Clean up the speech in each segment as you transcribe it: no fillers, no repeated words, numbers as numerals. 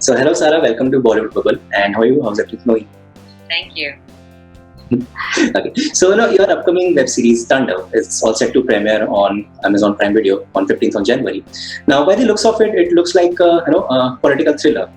So hello Sarah, welcome to Bollywood Bubble. And how are you? How's everything going? Thank you. Okay. So your upcoming web series Tandav is all set to premiere on Amazon Prime Video on 15th of January. Now, by the looks of it, it looks like a political thriller,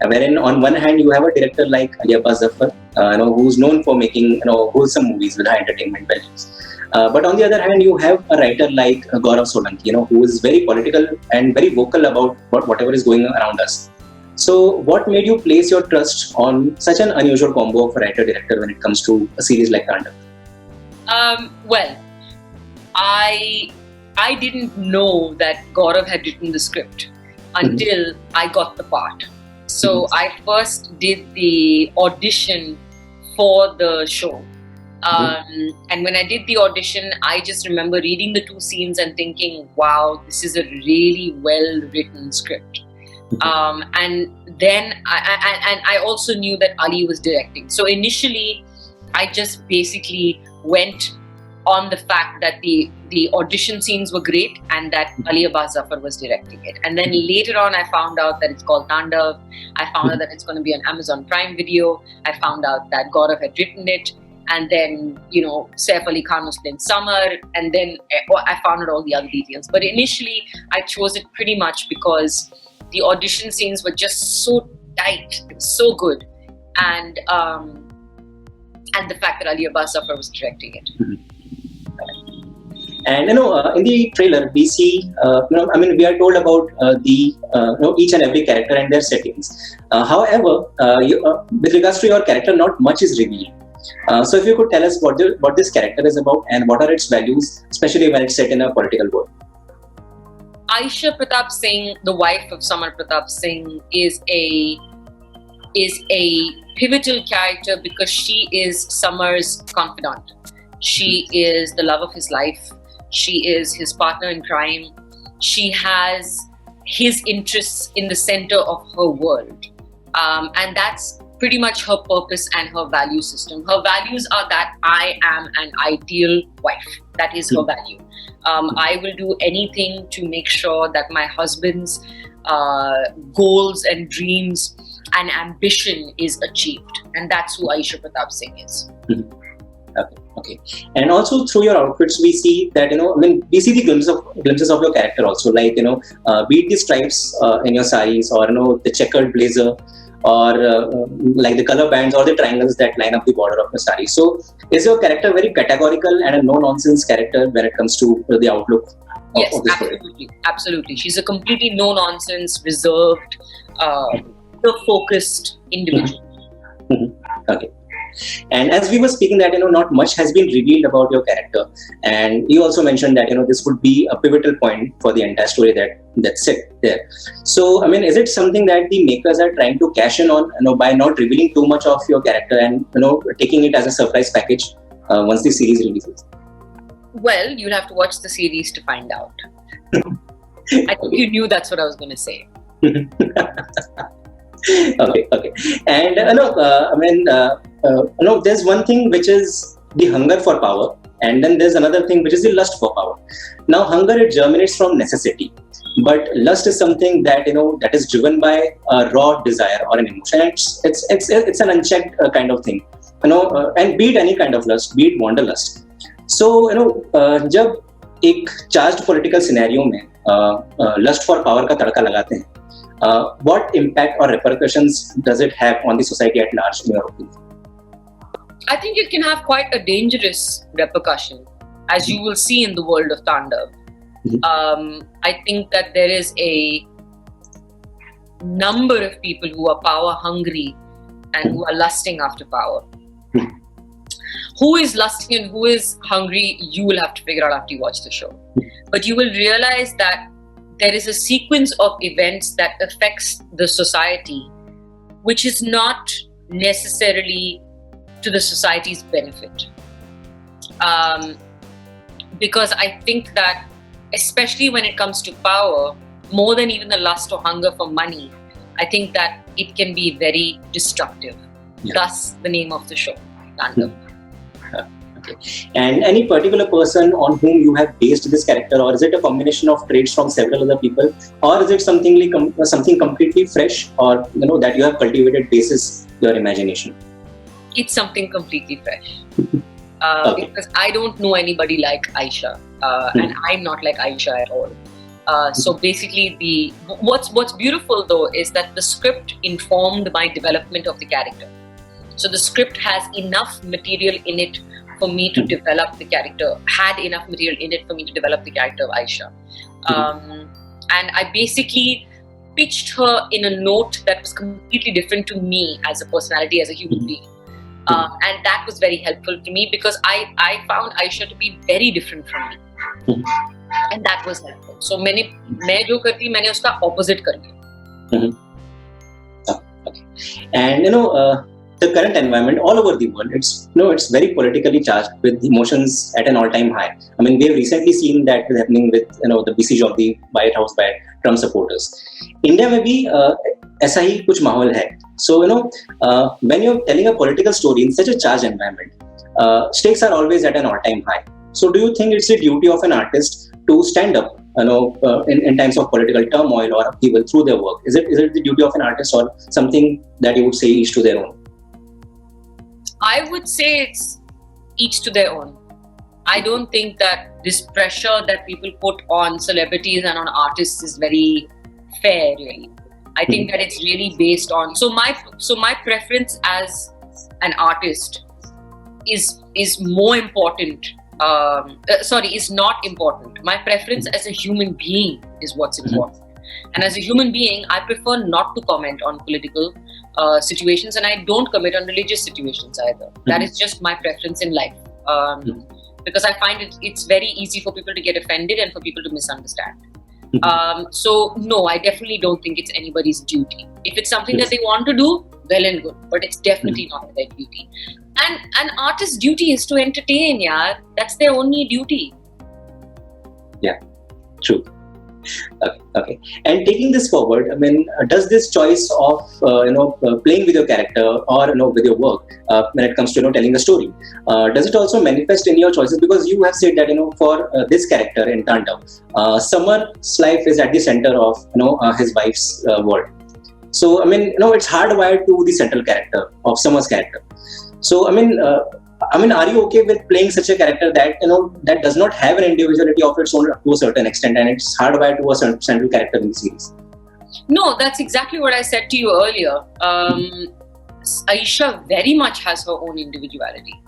wherein on one hand you have a director like Aisha Zafar, who's known for making wholesome movies with high entertainment values. But on the other hand, you have a writer like Gaurav Solanki, who is very political and very vocal about whatever is going around us. So, what made you place your trust on such an unusual combo of writer-director when it comes to a series like Tandav? Well, I didn't know that Gaurav had written the script until I got the part. So I first did the audition for the show. And when I did the audition, I just remember reading the two scenes and thinking, wow, this is a really well-written script. And then I also knew that Ali was directing. So initially, I just basically went on the fact that the audition scenes were great and that Ali Zafar was directing it. And then later on, I found out that it's called Tandav. I found out that it's going to be on Amazon Prime Video. I found out that Gaurav had written it. And then, Saif Ali Khan was playing Summer. And then I found out all the other details. But initially, I chose it pretty much because the audition scenes were just so tight. It was so good. And the fact that Ali Zafar was directing it. And in the trailer, we see, we are told about each and every character and their settings. However, with regards to your character, not much is revealed. So if you could tell us what this character is about and what are its values, especially when it's set in a political world. Aisha Pratap Singh, the wife of Samar Pratap Singh, is a pivotal character because she is Samar's confidant. She is the love of his life. She is his partner in crime. She has his interests in the center of her world. And that's pretty much her purpose and her value system. Her values are that I am an ideal wife. That is her value. I will do anything to make sure that my husband's goals and dreams and ambition is achieved. And that's who Aisha Pratap Singh is. Okay. And also through your outfits, we see that, we see the glimpses of your character also, like, be it the stripes in your saris or, the checkered blazer or like the color bands or the triangles that line up the border of your sari. So is your character very categorical and a no-nonsense character when it comes to the outlook yes, of this absolutely. Story? Absolutely. She's a completely no-nonsense, reserved, focused individual. Okay. And as we were speaking that, not much has been revealed about your character. And you also mentioned that, this would be a pivotal point for the entire story that's set there. So, is it something that the makers are trying to cash in on, by not revealing too much of your character and, taking it as a surprise package once the series releases? Well, you'll have to watch the series to find out. I think you knew that's what I was going to say. Okay. And there's one thing which is the hunger for power, and then there's another thing which is the lust for power. Now, hunger, it germinates from necessity, but lust is something that that is driven by a raw desire or an emotion. It's an unchecked kind of thing, and be it any kind of lust, be it wanderlust. So जब एक charged political scenario में lust for power का तड़का लगाते हैं, what impact or repercussions does it have on the society at large, in your opinion? I think it can have quite a dangerous repercussion, as you will see in the world of Tandav. I think that there is a number of people who are power hungry and who are lusting after power. Who is lusting and who is hungry, you will have to figure out after you watch the show. But you will realize that there is a sequence of events that affects the society, which is not necessarily to the society's benefit. Because I think that, especially when it comes to power, more than even the lust or hunger for money, I think that it can be very destructive. Yeah. Thus, the name of the show, Tandav. Okay. And any particular person on whom you have based this character, or is it a combination of traits from several other people, or is it something completely fresh, or that you have cultivated basis your imagination? It's something completely fresh. Okay. Because I don't know anybody like Aisha, and I'm not like Aisha at all. So basically, what's beautiful though is that the script informed my development of the character. So the script has enough material in it for me to develop the character. Had enough material in it for me to develop the character of Aisha, and I basically pitched her in a note that was completely different to me as a personality, as a human being. And that was very helpful to me because I found Aisha to be very different from me. And that was helpful. So मैं जो करती मैंने उसका opposite कर दिया. Okay. And the current environment all over the world, it's very politically charged with emotions at an all-time high. I mean, we have recently seen that happening with the besiege of the White House by Trump supporters. India में भी ऐसा ही कुछ माहौल है. So when you're telling a political story in such a charged environment, stakes are always at an all-time high. So do you think it's the duty of an artist to stand up in times of political turmoil or upheaval through their work? Is it the duty of an artist, or something that you would say each to their own? I would say it's each to their own. I don't think that this pressure that people put on celebrities and on artists is very fair, really. I think that it's really based on... So my preference as an artist is more important. Is not important. My preference as a human being is what's important. And as a human being, I prefer not to comment on political situations, and I don't comment on religious situations either. That is just my preference in life. Because I find it's very easy for people to get offended and for people to misunderstand. So no, I definitely don't think it's anybody's duty. If it's something that they want to do, well and good, but it's definitely not their duty. And an artist's duty is to entertain, yaar. That's their only duty. Yeah, true. Okay. And taking this forward, I mean, does this choice of playing with your character or with your work when it comes to telling a story, does it also manifest in your choices? Because you have said that for this character in Tandav, Samar's life is at the center of his wife's world. So I mean, it's hardwired to the central character of Samar's character. So I mean, are you okay with playing such a character that that does not have an individuality of its own to a certain extent, and it's hardwired to a central character in the series? No, that's exactly what I said to you earlier. Aisha very much has her own individuality,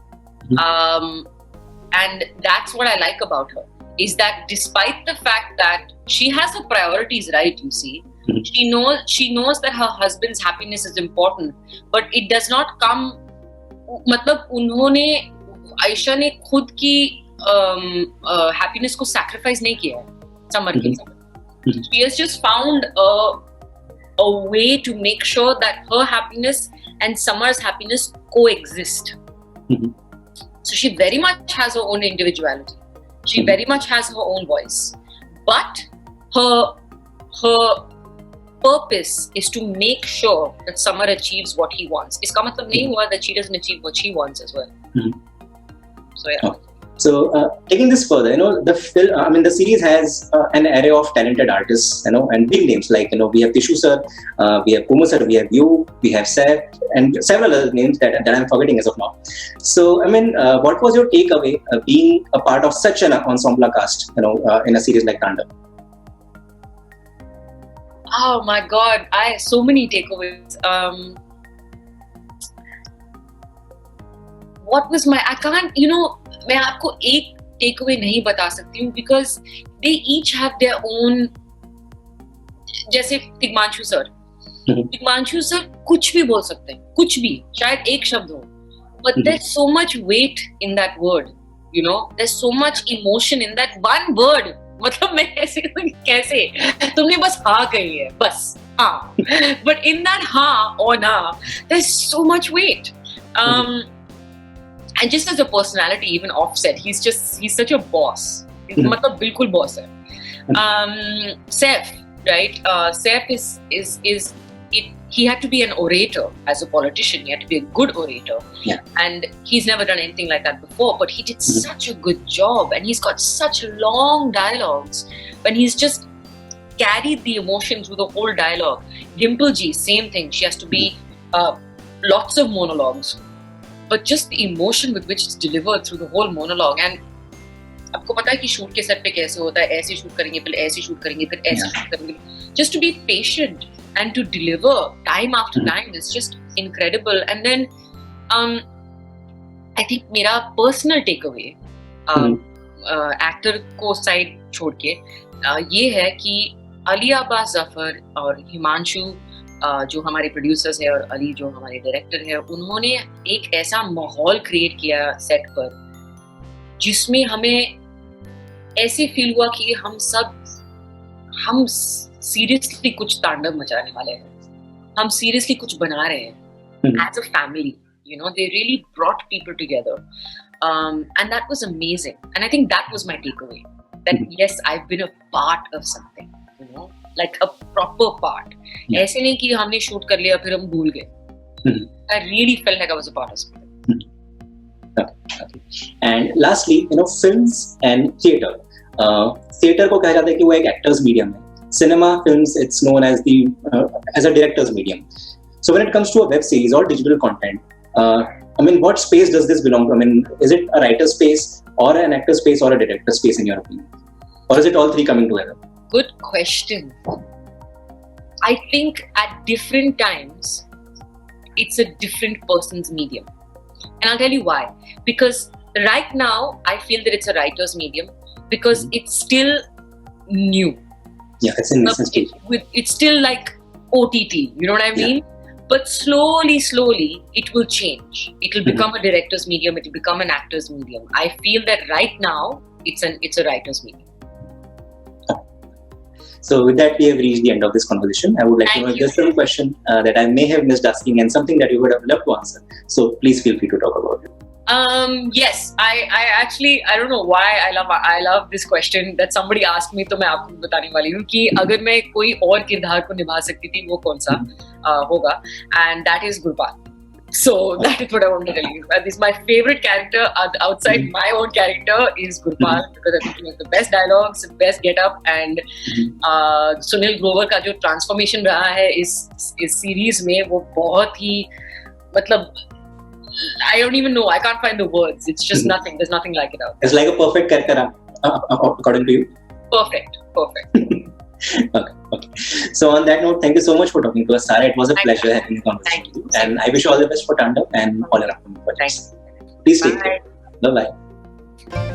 and that's what I like about her. Is that despite the fact that she has her priorities right, you see, she knows that her husband's happiness is important, but it does not come. मतलब आयशा ने खुद की happiness को sacrifice नहीं किया है summer के साथ. She has just found a way to make sure that her happiness and Samar's happiness coexist. So she very much has her own individuality. She very much has her own voice, but her purpose is to make sure that Samar achieves what he wants. इसका मतलब नहीं हुआ that she doesn't achieve what she wants as well. So yeah. Okay. So taking this further, the series has an array of talented artists, and big names like we have Tishu sir, we have Kumar sir, we have you, we have Saif, and several other names that I'm forgetting as of now. So I mean, what was your takeaway being a part of such an ensemble cast, in a series like Tandav? Oh my God, I have so many takeaways. What was I can't, मैं आपको एक takeaway नहीं बता सकती हूँ because they each have their own. जैसे Tigmanshu sir कुछ भी बोल सकते हैं, कुछ भी, शायद एक शब्द हो, but there's so much weight in that word, there's so much emotion in that one word. मतलब मैं कैसे तुमने बस हाँ कही है, बस हाँ, but in that हाँ or ना there's so much weight. And just as a personality, even Offset, he's such a boss. मतलब बिल्कुल boss है. Saif, right? Saif is he had to be an orator as a politician. He had to be a good orator. Yeah. And he's never done anything like that before, but he did such a good job, and he's got such long dialogues when he's just carried the emotion through the whole dialogue. Dimple ji, same thing. She has to be lots of monologues, but just the emotion with which it's delivered through the whole monologue. And आपको पता है कि shoot के set पे कैसे होता है, ऐसे शूट करेंगे, फिर ऐसे शूट करेंगे, फिर ऐसे शूट करेंगे. Just to be patient and to deliver time after time is just incredible. And then I think मेरा personal takeaway actor को side छोड़ के ये है कि अली अब्बास जफर और हिमांशु जो हमारे प्रोड्यूसर्स हैं और अली जो हमारे डायरेक्टर हैं, उन्होंने एक ऐसा माहौल क्रिएट किया सेट पर जिसमें हमें ऐसे फील हुआ कि हम सीरियसली कुछ तांडव मचाने वाले हैं, हम सीरियसली कुछ बना रहे हैं as a family. You know, they really brought people together, and that was amazing. And I think that was my takeaway. That yes, I've been a part of something. You know, like a proper part. ऐसे नहीं कि हमने shoot कर लिया फिर हम भूल गए. I really felt like I was a part of something. Okay. And lastly, films and theatre. Theatre को कहा जाता है कि वो एक actors medium है. Cinema, films, it's known as as a director's medium. So when it comes to a web series or digital content, what space does this belong to? Is it a writer's space or an actor's space or a director's space in your opinion? Or is it all three coming together? Good question. I think at different times, it's a different person's medium. And I'll tell you why. Because right now, I feel that it's a writer's medium because it's still new. Yeah, it's in recent stage. It's still like OTT, you know what I mean? But slowly, it will change. It will become a director's medium. It will become an actor's medium. I feel that right now, it's a writer's medium. So with that, we have reached the end of this conversation. I would like to know if there's some question that I may have missed asking and something that you would have loved to answer. So please feel free to talk about it. Yes, I actually, I don't know why I love this question that somebody asked me, तो मैं आपको बताने वाली हूँ कि अगर मैं कोई और किरदार को निभा सकती थी वो कौन सा होगा, and that is Gurpal. So that is what I want to tell you. This is my favorite character outside my own character is Gurpal because I think he has the best dialogues, best get-up, and Sunil Grover का जो transformation रहा है इस series में वो बहुत ही मतलब I don't even know. I can't find the words. It's just nothing. There's nothing like it out there. It's like a perfect character according to you. Perfect. Okay. So on that note, thank you so much for talking to us, Sarah. It was a pleasure having this conversation with you. And I wish you all the best for Tandav and all your upcoming projects. Please take care. Bye-bye.